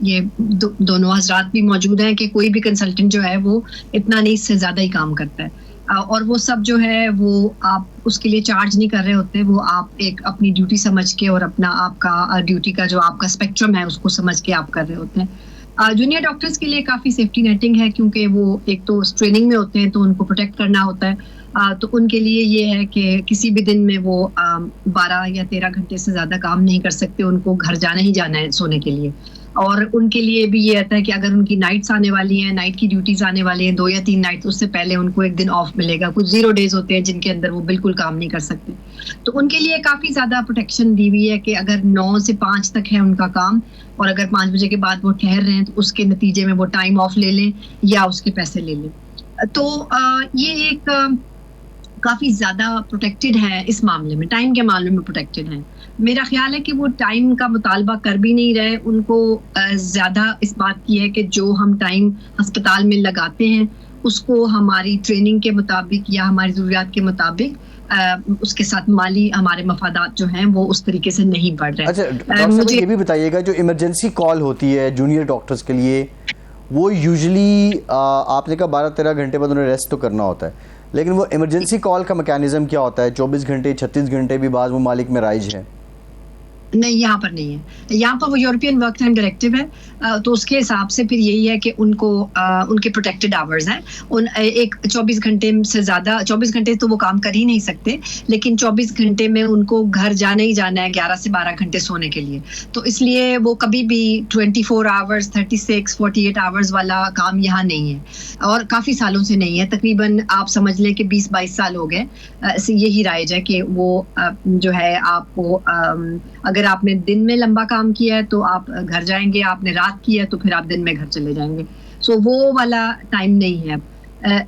ये दोनों हजरात भी मौजूद हैं कि कोई भी कंसल्टेंट जो है वो इतना नहीं, इससे ज़्यादा ही काम करता है, और वो सब जो है वो आप उसके लिए चार्ज नहीं कर रहे होते, वो आप एक अपनी ड्यूटी समझ के और अपना आपका ड्यूटी का जो आपका स्पेक्ट्रम है उसको समझ के आप कर रहे होते हैं। जूनियर डॉक्टर्स के लिए काफ़ी सेफ्टी नेटिंग है, क्योंकि वो एक तो ट्रेनिंग में होते हैं तो उनको प्रोटेक्ट करना होता है, तो उनके लिए ये है कि किसी भी दिन में वो 12 या 13 घंटे से ज़्यादा काम नहीं कर सकते, उनको घर जाना ही जाना है सोने के लिए। और उनके लिए भी ये आता है कि अगर उनकी नाइट्स आने वाली हैं, नाइट की ड्यूटीज आने वाली हैं 2 या 3 नाइट, उससे पहले उनको एक दिन ऑफ मिलेगा। कुछ 0 डेज होते हैं जिनके अंदर वो बिल्कुल काम नहीं कर सकते, तो उनके लिए काफ़ी ज़्यादा प्रोटेक्शन दी हुई है कि अगर 9 से 5 तक है उनका काम और अगर 5 बजे के बाद वो ठहर रहे हैं तो उसके नतीजे में वो टाइम ऑफ ले लें या उसके पैसे ले लें। तो ये एक काफ़ी ज़्यादा प्रोटेक्टेड है इस मामले में, टाइम के मामले में प्रोटेक्टेड है। मेरा ख्याल है कि वो टाइम का मुतालबा कर भी नहीं रहे, उनको ज़्यादा इस बात की है कि जो हम टाइम अस्पताल में लगाते हैं उसको हमारी ट्रेनिंग के मुताबिक या हमारी ज़रूरियात के मुताबिक उसके साथ माली हमारे मफादात जो हैं वो उस तरीके से नहीं बढ़ रहे। अच्छा डॉक्टर साहब ये भी बताइएगा, जो इमरजेंसी कॉल होती है जूनियर डॉक्टर्स के लिए वो यूजुअली आपने कहा 12-13 घंटे बाद उन्हें रेस्ट तो करना होता है, लेकिन वो इमरजेंसी कॉल का मैकेनिज्म क्या होता है? 24 घंटे 36 घंटे भी बाज़ ममालिक में राइज है? नहीं, यहाँ पर नहीं है। यहाँ पर वो यूरोपियन वर्क टाइम डायरेक्टिव है, तो उसके हिसाब से फिर यही है कि उनको उनके प्रोटेक्टेड आवर्स हैं। एक 24 घंटे से ज़्यादा, 24 घंटे तो वो काम कर ही नहीं सकते, लेकिन 24 घंटे में उनको घर जाना ही जाना है 11 से 12 घंटे सोने के लिए। तो इसलिए वो कभी भी 24 आवर्स, 36, 48 आवर्स वाला काम यहाँ नहीं है, और काफ़ी सालों से नहीं है। तकरीबन आप समझ लें कि 20-22 साल हो गए। यही राइज है कि वो जो है आपको अगर आपने दिन में लंबा काम किया है तो आप घर जाएंगे, आपने रात किया है तो फिर आप दिन में घर चले जाएंगे। सो वो वाला टाइम नहीं है।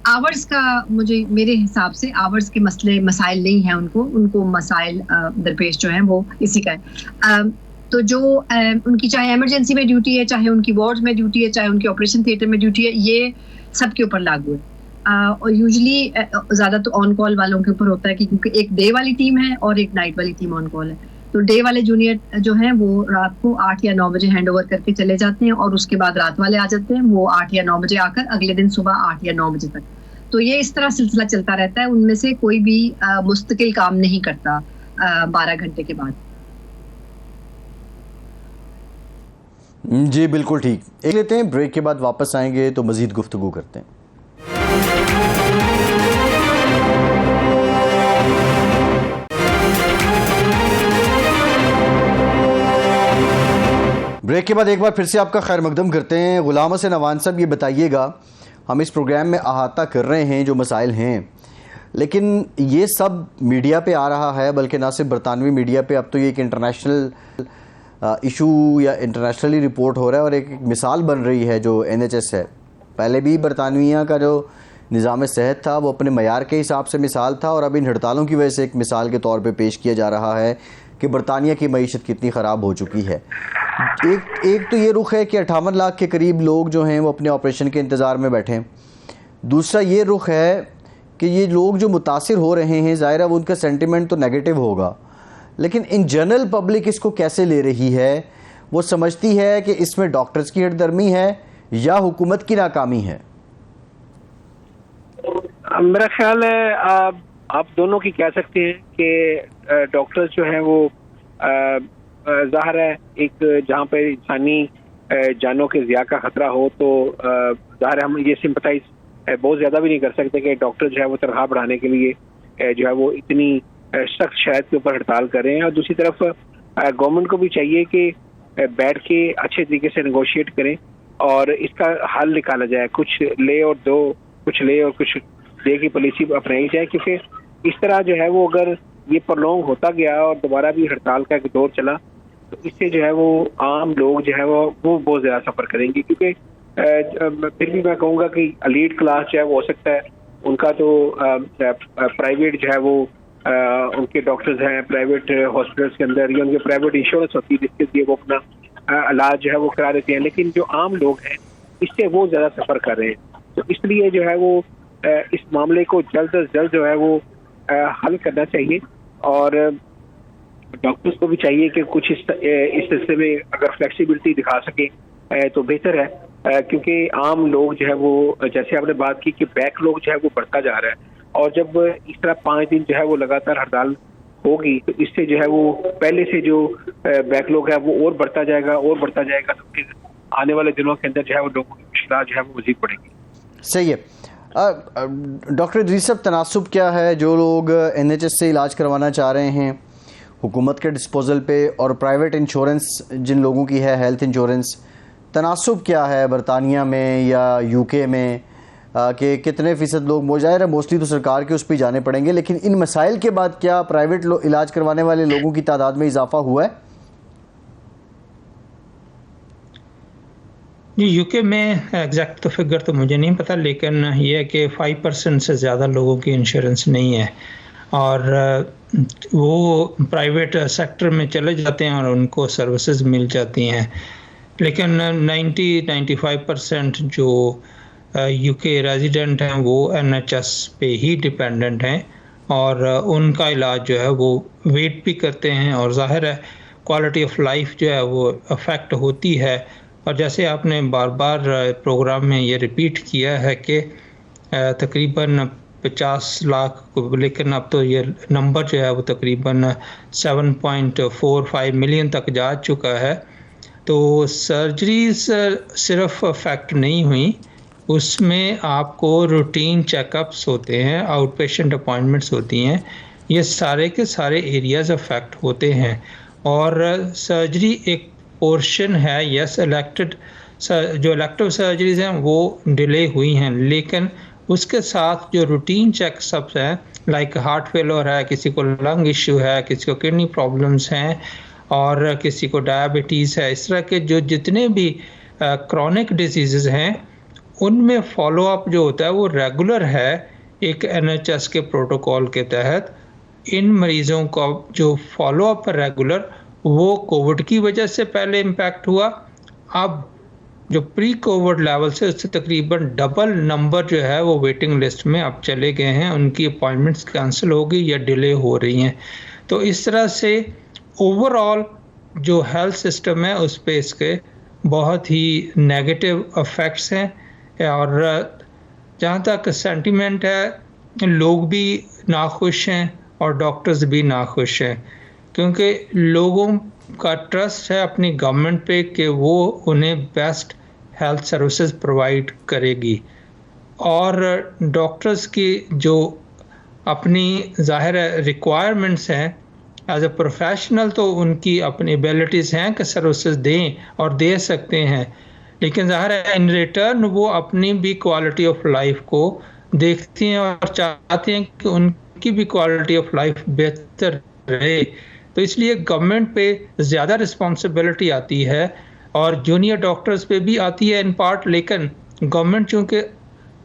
आवर्स का मेरे हिसाब से आवर्स के मसाइल नहीं हैं उनको मसाइल दरपेश जो हैं वो इसी का है। तो जो उनकी चाहे इमरजेंसी में ड्यूटी है, चाहे उनकी वार्ड में ड्यूटी है, चाहे उनकी ऑपरेशन थिएटर में ड्यूटी है, ये सबके ऊपर लागू है। और यूजुअली ज़्यादा तो ऑन कॉल वालों के ऊपर होता है, क्योंकि एक डे वाली टीम है और एक नाइट वाली टीम ऑन कॉल है। तो डे वाले जूनियर जो हैं वो रात को 8 या 9 बजे हैंड ओवर करके चले जाते हैं और उसके बाद रात वाले आ जाते हैं, वो 8 या 9 बजे आकर अगले दिन सुबह 8 या 9 बजे तक। तो ये इस तरह सिलसिला चलता रहता है। उनमें से कोई भी मुस्तकिल काम नहीं करता 12 घंटे के बाद। जी बिल्कुल ठीक। एक लेते हैं ब्रेक, के बाद वापस आएंगे तो मजीद गुफ्तगू करते हैं। ब्रेक के बाद एक बार फिर से आपका खैर मकदम करते हैं। गुलाम हसन अवान साहब, ये बताइएगा, हम इस प्रोग्राम में अहाता कर रहे हैं जो मसाइल हैं, लेकिन ये सब मीडिया पे आ रहा है, बल्कि ना सिर्फ बरतानवी मीडिया पे, अब तो ये एक इंटरनेशनल इशू या इंटरनेशनली रिपोर्ट हो रहा है और एक मिसाल बन रही है जो NHS है। पहले भी बरतानविया का जो निज़ाम सेहत था वो अपने मयार के हिसाब से मिसाल था और अब इन हड़तालों की वजह से एक मिसाल के तौर पे पेश किया जा रहा है कि बरतानिया की मईशत कितनी ख़राब हो चुकी है। एक तो ये रुख है कि 58 लाख के करीब लोग जो हैं वो अपने ऑपरेशन के इंतज़ार में बैठे हैं। दूसरा ये रुख है कि ये लोग जो मुतासिर हो रहे हैं, ज़ाहिर है उनका सेंटिमेंट तो नेगेटिव होगा, लेकिन इन जनरल पब्लिक इसको कैसे ले रही है? वो समझती है कि इसमें डॉक्टर्स की हटदर्मी है या हुकूमत की नाकामी है? मेरा ख्याल है आप दोनों की कह सकते हैं कि डॉक्टर्स जो हैं वो ज़ाहिर है एक जहाँ पे इंसानी जानों के ज़िया का खतरा हो तो ज़ाहिर है हम ये सिंपथाइज बहुत ज़्यादा भी नहीं कर सकते कि डॉक्टर जो है वो तनख्वाह बढ़ाने के लिए जो है वो इतनी सख्त शराइत के ऊपर हड़ताल कर रहे हैं। और दूसरी तरफ गवर्नमेंट को भी चाहिए कि बैठ के अच्छे तरीके से नेगोशिएट करें और इसका हल निकाला जाए। कुछ ले और दो, कुछ ले और कुछ दे की पॉलिसी अपनाई जाए, क्योंकि इस तरह जो है वो अगर ये प्रलोंग होता गया और दोबारा भी हड़ताल का एक दौर चला तो इससे जो है वो आम लोग जो है वो बहुत ज़्यादा सफ़र करेंगे। क्योंकि फिर भी मैं कहूँगा कि एलीट क्लास जो है वो हो सकता है उनका तो प्राइवेट जो है वो उनके डॉक्टर्स हैं प्राइवेट हॉस्पिटल्स के अंदर या उनके प्राइवेट इंश्योरेंस होती है जिसके लिए वो अपना इलाज जो है वो करा देते हैं, लेकिन जो आम लोग हैं इससे वो ज़्यादा सफ़र कर रहे हैं। तो इसलिए जो है वो इस मामले को जल्द अज जल्द जो है वो हल करना चाहिए और डॉक्टर्स को भी चाहिए कि कुछ इस सिलसिले में अगर फ्लेक्सिबिलिटी दिखा सके तो बेहतर है, क्योंकि आम लोग जो है वो जैसे आपने बात की कि बैकलॉग जो है वो बढ़ता जा रहा है और जब इस तरह 5 दिन जो है वो लगातार हड़ताल होगी तो इससे जो है वो पहले से जो बैकलॉग है वो और बढ़ता जाएगा तो फिर आने वाले दिनों के अंदर जो है वो लोगों की मुश्किलात जो है वो मज़ीद बढ़ेगी। सही है। डॉक्टर इदरीस साहब, तनासुब क्या है? जो लोग NHS से इलाज करवाना चाह रहे हैं हुकूमत के डिस्पोजल पे और प्राइवेट इंश्योरेंस जिन लोगों की है हेल्थ इंश्योरेंस, तनासुब क्या है बरतानिया में या UK में कि कितने फ़ीसद लोग मुजाहिर है मोस्टली तो सरकार के उस पर जाने पड़ेंगे, लेकिन इन मसाइल के बाद क्या प्राइवेट इलाज करवाने वाले लोगों की तादाद में इजाफा हुआ है? जी UK में एग्जैक्ट तो फिगर तो मुझे नहीं पता, लेकिन ये है कि 5% से ज़्यादा लोगों की इंश्योरेंस नहीं है और वो प्राइवेट सेक्टर में चले जाते हैं और उनको सर्विसेज मिल जाती हैं। लेकिन 90-95% जो UK रेजिडेंट हैं वो NHS पे ही डिपेंडेंट हैं और उनका इलाज जो है वो वेट भी करते हैं और ज़ाहिर है क्वालिटी ऑफ लाइफ जो है वो अफेक्ट होती है। और जैसे आपने बार बार प्रोग्राम में ये रिपीट किया है कि तकरीबन 50 लाख, लेकिन अब तो ये नंबर जो है वो तकरीबन 7.45 मिलियन तक जा चुका है। तो सर्जरीज सिर्फ अफेक्ट नहीं हुई, उसमें आपको रूटीन चेकअप्स होते हैं, आउट पेशेंट अपॉइंटमेंट्स होती हैं, ये सारे के सारे एरियाज अफेक्ट होते हैं और सर्जरी एक पोर्शन है। यस, जो इलेक्टिव सर्जरीज हैं वो डिले हुई हैं, लेकिन उसके साथ जो रूटीन चेकअप्स हैं लाइक हार्ट फेलियर है, किसी को लंग इशू है, किसी को किडनी प्रॉब्लम्स हैं और किसी को डायबिटीज़ है, इस तरह के जो जितने भी क्रॉनिक डिजीज़ हैं उनमें फॉलोअप जो होता है वो रेगुलर है एक NHS के प्रोटोकॉल के तहत। इन मरीज़ों का जो फॉलोअप रेगुलर वो कोविड की वजह से पहले इम्पैक्ट हुआ, अब जो प्री कोविड लेवल से उससे तकरीबन डबल नंबर जो है वो वेटिंग लिस्ट में अब चले गए हैं, उनकी अपॉइंटमेंट्स कैंसिल हो गई या डिले हो रही हैं। तो इस तरह से ओवरऑल जो हेल्थ सिस्टम है उस पे इसके बहुत ही नेगेटिव इफ़ेक्ट्स हैं। और जहाँ तक सेंटिमेंट है, लोग भी नाखुश हैं और डॉक्टर्स भी नाखुश हैं, क्योंकि लोगों का ट्रस्ट है अपनी गवर्नमेंट पे कि वो उन्हें बेस्ट हेल्थ सर्विसेज प्रोवाइड करेगी। और डॉक्टर्स की जो अपनी ज़ाहिर रिक्वायरमेंट्स हैं एज ए प्रोफेशनल, तो उनकी अपनी एबिलिटीज़ हैं कि सर्विसेज दें और दे सकते हैं, लेकिन ज़ाहिर है इन रिटर्न वो अपनी भी क्वालिटी ऑफ लाइफ को देखते हैं और चाहते हैं कि उनकी भी क्वालिटी ऑफ लाइफ बेहतर रहे। तो इसलिए गवर्नमेंट पे ज़्यादा रिस्पॉन्सिबिलिटी आती है और जूनियर डॉक्टर्स पे भी आती है इन पार्ट, लेकिन गवर्नमेंट चूँकि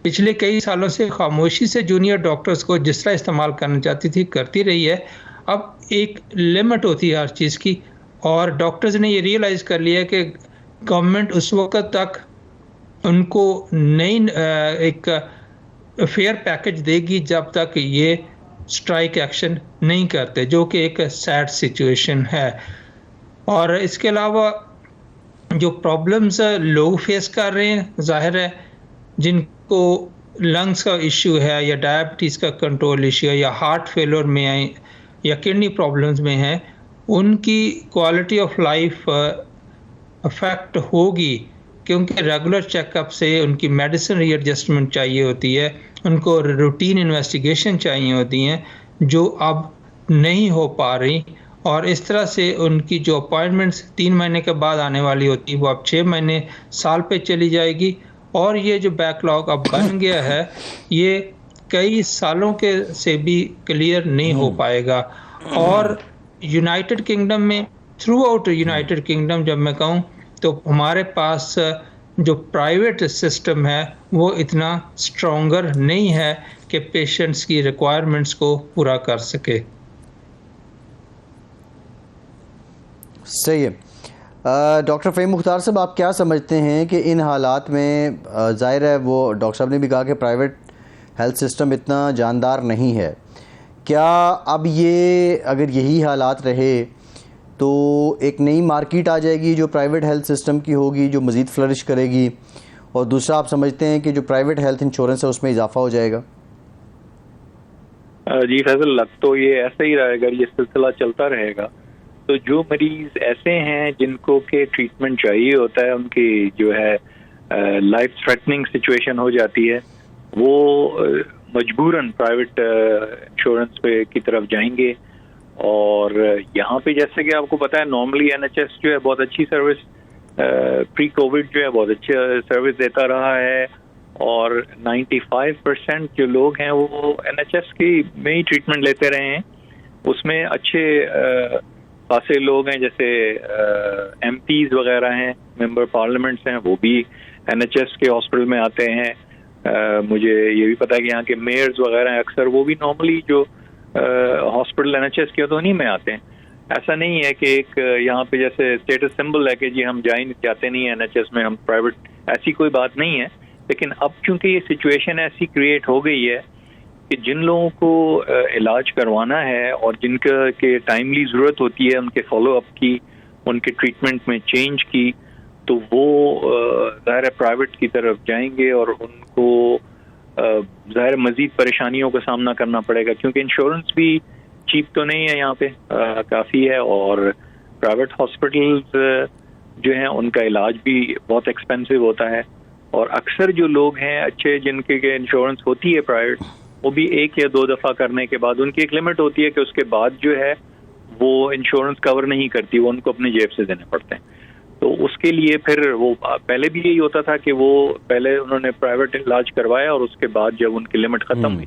पिछले कई सालों से खामोशी से जूनियर डॉक्टर्स को जिस तरह इस्तेमाल करना चाहती थी करती रही है। अब एक लिमिट होती है हर चीज़ की, और डॉक्टर्स ने ये रियलाइज़ कर लिया है कि गवर्नमेंट उस वक्त तक उनको नई एक फेयर पैकेज देगी जब तक ये स्ट्राइक एक्शन नहीं करते, जो कि एक सैड सिचुएशन है। और इसके अलावा जो प्रॉब्लम्स लोग फेस कर रहे हैं, जाहिर है जिनको लंग्स का इशू है या डायबिटीज़ का कंट्रोल इशू है या हार्ट फेलियर में है या किडनी प्रॉब्लम्स में है, उनकी क्वालिटी ऑफ लाइफ अफेक्ट होगी, क्योंकि रेगुलर चेकअप से उनकी मेडिसिन रीएडजस्टमेंट चाहिए होती है, उनको रूटीन इन्वेस्टिगेशन चाहिए होती हैं जो अब नहीं हो पा रही। और इस तरह से उनकी जो अपॉइंटमेंट्स 3 महीने के बाद आने वाली होती वो अब 6 महीने साल पे चली जाएगी। और ये जो बैकलॉग अब बन गया है ये कई सालों के से भी क्लियर नहीं हो पाएगा। और यूनाइटेड किंगडम में, थ्रू आउट यूनाइटेड किंगडम जब मैं कहूँ, तो हमारे पास जो प्राइवेट सिस्टम है वो इतना स्ट्रॉन्गर नहीं है कि पेशेंट्स की रिक्वायरमेंट्स को पूरा कर सके। सही है। डॉक्टर फ़हीम मुख्तार साहब, आप क्या समझते हैं कि इन हालात में, ज़ाहिर है वो डॉक्टर साहब ने भी कहा कि प्राइवेट हेल्थ सिस्टम इतना जानदार नहीं है, क्या अब ये अगर यही हालात रहे तो एक नई मार्केट आ जाएगी जो प्राइवेट हेल्थ सिस्टम की होगी, जो मज़ीद फ्लरिश करेगी, और दूसरा आप समझते हैं कि जो प्राइवेट हेल्थ इंश्योरेंस है उसमें इजाफा हो जाएगा? जी फैसल, लग तो ये ऐसा ही रहेगा, ये सिलसिला चलता रहेगा। तो जो मरीज ऐसे हैं जिनको के ट्रीटमेंट चाहिए होता है, उनकी जो है लाइफ थ्रेटनिंग सिचुएशन हो जाती है, वो मजबूरन प्राइवेट इंश्योरेंस पे की तरफ जाएंगे। और यहाँ पे जैसे कि आपको पता है नॉर्मली एनएचएस जो है बहुत अच्छी सर्विस प्री कोविड जो है बहुत अच्छी सर्विस देता रहा है, और 95% जो लोग हैं वो एनएचएस की में ही ट्रीटमेंट लेते रहे हैं। उसमें अच्छे खासे लोग हैं, जैसे एमपीज वगैरह हैं, मेंबर पार्लियामेंट्स हैं, वो भी एनएचएस के हॉस्पिटल में आते हैं। मुझे ये भी पता है कि यहाँ के मेयर्स वगैरह हैं, अक्सर वो भी नॉर्मली जो हॉस्पिटल एनएचएस के तो उन्हीं में आते हैं। ऐसा नहीं है कि एक यहाँ पे जैसे स्टेटस सिंबल है कि जी हम जाते नहीं है एनएचएस में, हम प्राइवेट, ऐसी कोई बात नहीं है। लेकिन अब चूंकि ये सिचुएशन ऐसी क्रिएट हो गई है कि जिन लोगों को इलाज करवाना है और जिनका के टाइमली ज़रूरत होती है उनके फॉलोअप की, उनके ट्रीटमेंट में चेंज की, तो वो ज़ाहिर प्राइवेट की तरफ जाएंगे और उनको ज़ाहिर मज़ीद परेशानियों का सामना करना पड़ेगा, क्योंकि इंश्योरेंस भी चीप तो नहीं है यहाँ पे, काफ़ी है। और प्राइवेट हॉस्पिटल्स जो हैं उनका इलाज भी बहुत एक्सपेंसिव होता है, और अक्सर जो लोग हैं अच्छे जिनके इंश्योरेंस होती है प्राइवेट, वो भी 1 या 2 दफ़ा करने के बाद उनकी एक लिमिट होती है कि उसके बाद जो है वो इंश्योरेंस कवर नहीं करती, वो उनको अपनी जेब से देने पड़ते हैं। तो उसके लिए फिर वो पहले भी यही होता था कि वो पहले उन्होंने प्राइवेट इलाज करवाया और उसके बाद जब उनकी लिमिट ख़त्म हुई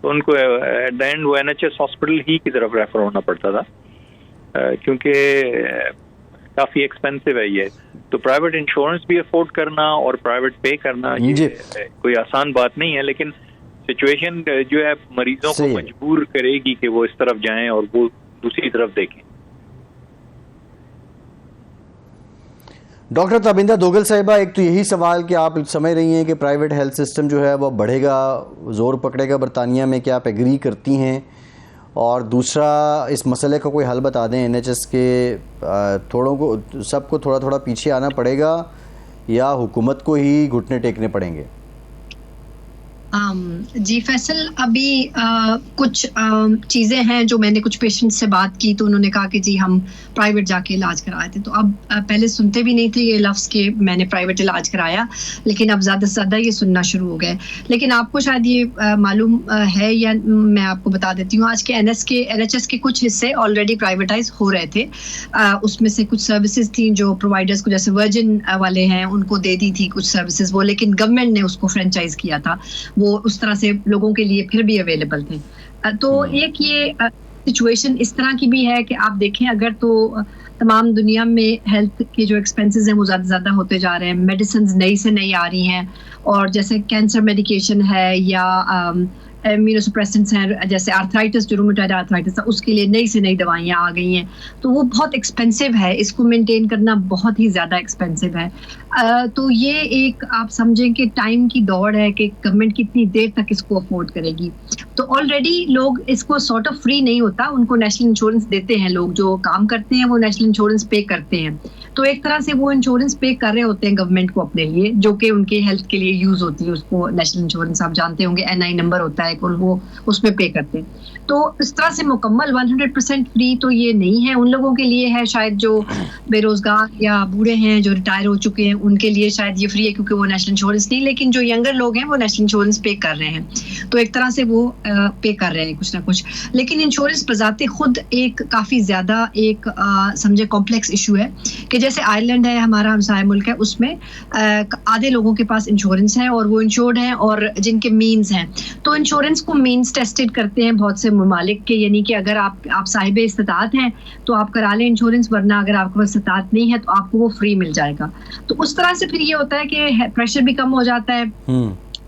तो उनको एट द एंड वो एनएचएस हॉस्पिटल ही की तरफ रेफर होना पड़ता था, क्योंकि काफ़ी एक्सपेंसिव है ये। तो प्राइवेट इंश्योरेंस भी अफोर्ड करना और प्राइवेट पे करना ये कोई आसान बात नहीं है, लेकिन सिचुएशन जो है मरीजों को मजबूर करेगी कि वो इस तरफ जाएं और वो दूसरी तरफ देखें। डॉक्टर ताबिंदा दोगल साहिबा, एक तो यही सवाल कि आप समझ रही हैं कि प्राइवेट हेल्थ सिस्टम जो है वो बढ़ेगा, ज़ोर पकड़ेगा बरतानिया में, क्या आप एग्री करती हैं? और दूसरा इस मसले का कोई हल बता दें, NHS के सबको थोड़ा थोड़ा पीछे आना पड़ेगा या हुकूमत को ही घुटने टेकने पड़ेंगे? जी फैसल, अभी कुछ चीज़ें हैं जो मैंने कुछ पेशेंट से बात की तो उन्होंने कहा कि जी हम प्राइवेट जाके इलाज कराए थे। तो अब पहले सुनते भी नहीं थे ये लफ्ज़ के मैंने प्राइवेट इलाज कराया, लेकिन अब ज़्यादा से ज़्यादा ये सुनना शुरू हो गए। लेकिन आपको शायद ये मालूम है या मैं आपको बता देती हूँ, आज के NHS के कुछ हिस्से ऑलरेडी प्राइवेटाइज हो रहे थे। उसमें से कुछ सर्विसेज थी जो प्रोवाइडर्स को, जैसे वर्जिन वाले हैं, उनको दे दी थी कुछ सर्विसेज वो, लेकिन गवर्नमेंट ने उसको फ्रेंचाइज किया था, वो उस तरह से लोगों के लिए फिर भी अवेलेबल थे। तो एक ये सिचुएशन इस तरह की भी है कि आप देखें अगर तो तमाम दुनिया में हेल्थ के जो एक्सपेंसेस हैं वो ज़्यादा से ज़्यादा होते जा रहे हैं, मेडिसिन नई से नई आ रही हैं, और जैसे कैंसर मेडिकेशन है या इम्यूनोसप्रेसेंट्स हैं, जैसे आर्थराइटिस, जो रूमेटॉइड आर्थराइटिस है, उसके लिए नई से नई दवाइयाँ आ गई हैं। तो वो बहुत एक्सपेंसिव है, इसको मेंटेन करना बहुत ही ज़्यादा एक्सपेंसिव है। तो ये एक आप समझें कि टाइम की दौड़ है कि गवर्नमेंट कितनी देर तक इसको अफोर्ड करेगी। तो ऑलरेडी लोग इसको सॉर्ट ऑफ फ्री नहीं होता, उनको नेशनल इंश्योरेंस देते हैं, लोग जो काम करते हैं वो नेशनल इंश्योरेंस पे करते हैं। तो एक तरह से वो इंश्योरेंस पे कर रहे होते हैं गवर्नमेंट को अपने लिए, जो कि उनके हेल्थ के लिए यूज होती है। उसको नेशनल इंश्योरेंस आप जानते होंगे, NI नंबर होता है, और वो उसमें पे करते हैं। तो इस तरह से मुकम्मल 100% फ्री तो ये नहीं है, उन लोगों के लिए है शायद जो बेरोजगार या बूढ़े हैं, जो रिटायर हो चुके हैं, उनके लिए शायद ये फ्री है क्योंकि वो नेशनल इंश्योरेंस नहीं, लेकिन जो यंगर लोग हैं वो नेशनल इंश्योरेंस पे कर रहे हैं। तो एक तरह से वो पे कर रहे हैं कुछ ना कुछ। लेकिन इंश्योरेंस बजाते खुद एक काफ़ी ज़्यादा एक समझे कॉम्प्लेक्स इशू है कि जैसे आयरलैंड है, हमारा हमसाया मुल्क है, उसमें आधे लोगों के पास इंश्योरेंस है और वो इंश्योर्ड हैं, और जिनके मीन्स हैं तो इंश्योरेंस को मीन्स टेस्टेड करते हैं बहुत से ममालिक के, यानी कि अगर आप साहिब इस्तात हैं तो आप करा लें इंश्योरेंस, वरना अगर आपके पास इस्तात नहीं है तो आपको वो फ्री मिल जाएगा। तो उस तरह से फिर ये होता है कि प्रेशर भी कम हो जाता है,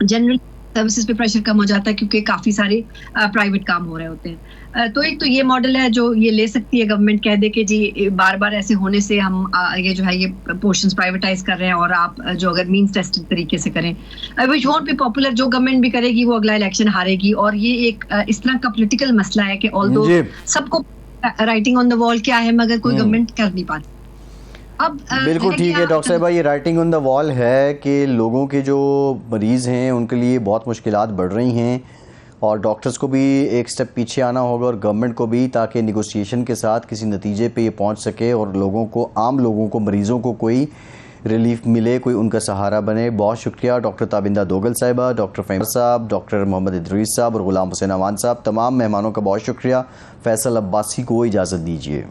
जनरल सर्विसेज पे प्रेशर कम हो जाता है क्योंकि काफ़ी सारे प्राइवेट काम हो रहे होते हैं। तो एक तो ये मॉडल है जो ये ले सकती है गवर्नमेंट, कह दे कि जी बार बार ऐसे होने से हम ये जो है ये पोर्शंस प्राइवेटाइज कर रहे हैं, और आप जो अगर मींस टेस्टेड तरीके से करें, विच वोंट बी पॉपुलर, जो गवर्नमेंट भी करेगी वो अगला इलेक्शन हारेगी। और ये एक इस तरह का पॉलिटिकल मसला है कि ऑल्दो सबको राइटिंग ऑन द वॉल क्या है, मगर कोई गवर्नमेंट कर नहीं पाती। अब बिल्कुल ठीक है डॉक्टर साहिबा, ये राइटिंग ऑन द वॉल है कि लोगों के जो मरीज़ हैं उनके लिए बहुत मुश्किलात बढ़ रही हैं, और डॉक्टर्स को भी एक स्टेप पीछे आना होगा और गवर्नमेंट को भी, ताकि निगोशिएशन के साथ किसी नतीजे पे ये पहुंच सके और लोगों को, आम लोगों को, मरीज़ों को कोई रिलीफ मिले, कोई उनका सहारा बने। बहुत शुक्रिया डॉक्टर ताबिंदा दोगल साहिबा, डॉक्टर फैसल साहब, डॉक्टर मोहम्मद इदरीस साहब और गुलाम हुसैन अवान साहब, तमाम मेहमानों का बहुत शुक्रिया। फैसल अब्बासी को इजाज़त दीजिए।